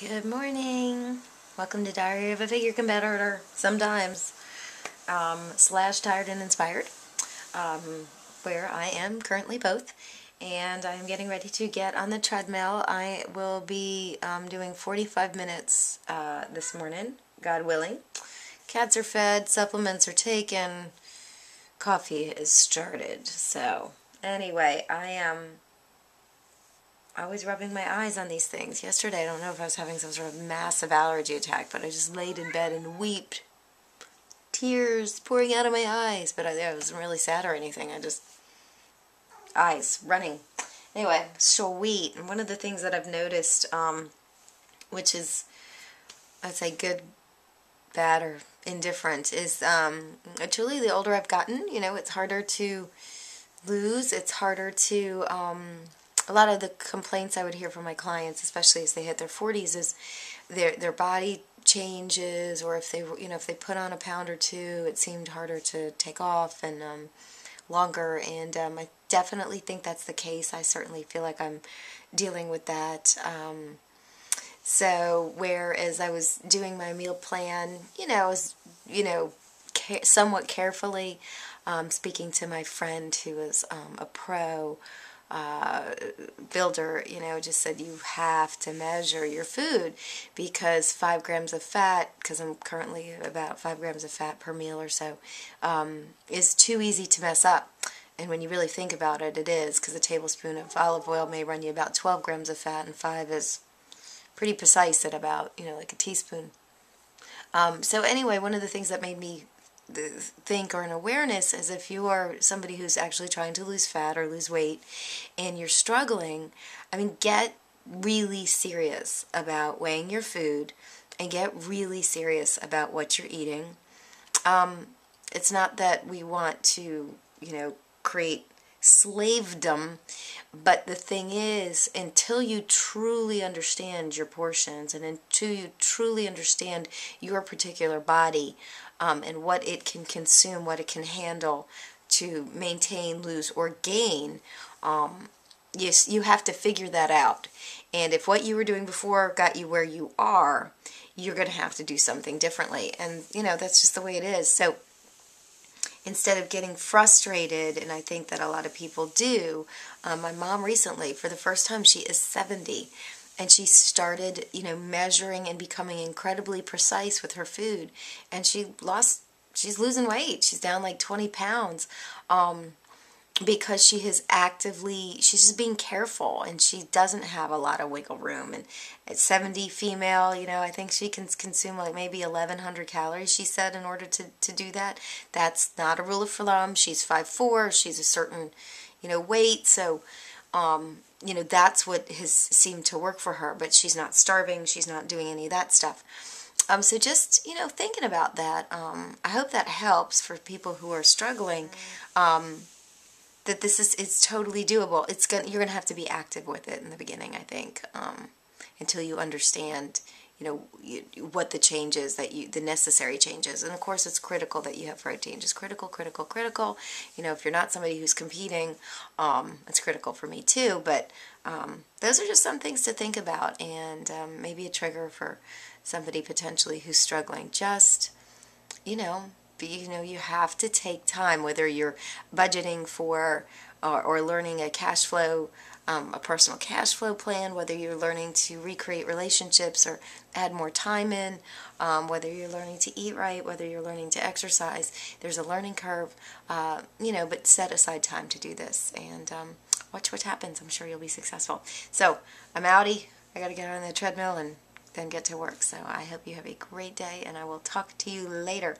Good morning. Welcome to Diary of a Figure Competitor. Sometimes, slash tired and inspired, where I am currently both. And I'm getting ready to get on the treadmill. I will be doing 45 minutes this morning, God willing. Cats are fed, supplements are taken, coffee is started. So, anyway, I am always rubbing my eyes on these things. Yesterday, I don't know if I was having some sort of massive allergy attack, but I just laid in bed and wept. Tears pouring out of my eyes, but I wasn't really sad or anything. I just, eyes running. Anyway, sweet. And one of the things that I've noticed, which is, I'd say good, bad, or indifferent, is truly the older I've gotten, it's harder to lose. It's harder to, a lot of the complaints I would hear from my clients, especially as they hit their 40s, is their body changes, or if they put on a pound or two, it seemed harder to take off and longer. And I definitely think that's the case. I certainly feel like I'm dealing with that. So whereas I was doing my meal plan, I was somewhat carefully, speaking to my friend who is a pro builder, just said you have to measure your food, because 5 grams of fat, because I'm currently about 5 grams of fat per meal or so, is too easy to mess up. And when you really think about it, it is, because a tablespoon of olive oil may run you about 12 grams of fat, and 5 is pretty precise at about, like a teaspoon. So anyway, one of the things that made me think, or an awareness, is if you are somebody who's actually trying to lose fat or lose weight and you're struggling, get really serious about weighing your food and get really serious about what you're eating. It's not that we want to, create slavedom, but the thing is, until you truly understand your portions and until you truly understand your particular body, and what it can consume, what it can handle to maintain, lose, or gain, you have to figure that out. And if what you were doing before got you where you are, you're going to have to do something differently. And, that's just the way it is. So instead of getting frustrated, and I think that a lot of people do, my mom recently, for the first time, she is 70, and she started, measuring and becoming incredibly precise with her food, and she's losing weight. She's down like 20 pounds, because she's just being careful, and she doesn't have a lot of wiggle room. And at 70, female, I think she can consume like maybe 1,100 calories, she said, in order to do that. That's not a rule of thumb. She's 5'4", she's a certain, weight, so, that's what has seemed to work for her, but she's not starving, she's not doing any of that stuff. So just, thinking about that, I hope that helps for people who are struggling, that it's totally doable. You're gonna have to be active with it in the beginning, I think, until you understand, what the changes the necessary changes. And of course, it's critical that you have protein. Just critical. If you're not somebody who's competing, it's critical for me too. But those are just some things to think about, and maybe a trigger for somebody potentially who's struggling. Just, you have to take time, whether you're budgeting for or learning a cash flow, a personal cash flow plan, whether you're learning to recreate relationships or add more time in, whether you're learning to eat right, whether you're learning to exercise. There's a learning curve, but set aside time to do this, and watch what happens. I'm sure you'll be successful. So I'm outie. I got to get on the treadmill and then get to work. So I hope you have a great day, and I will talk to you later.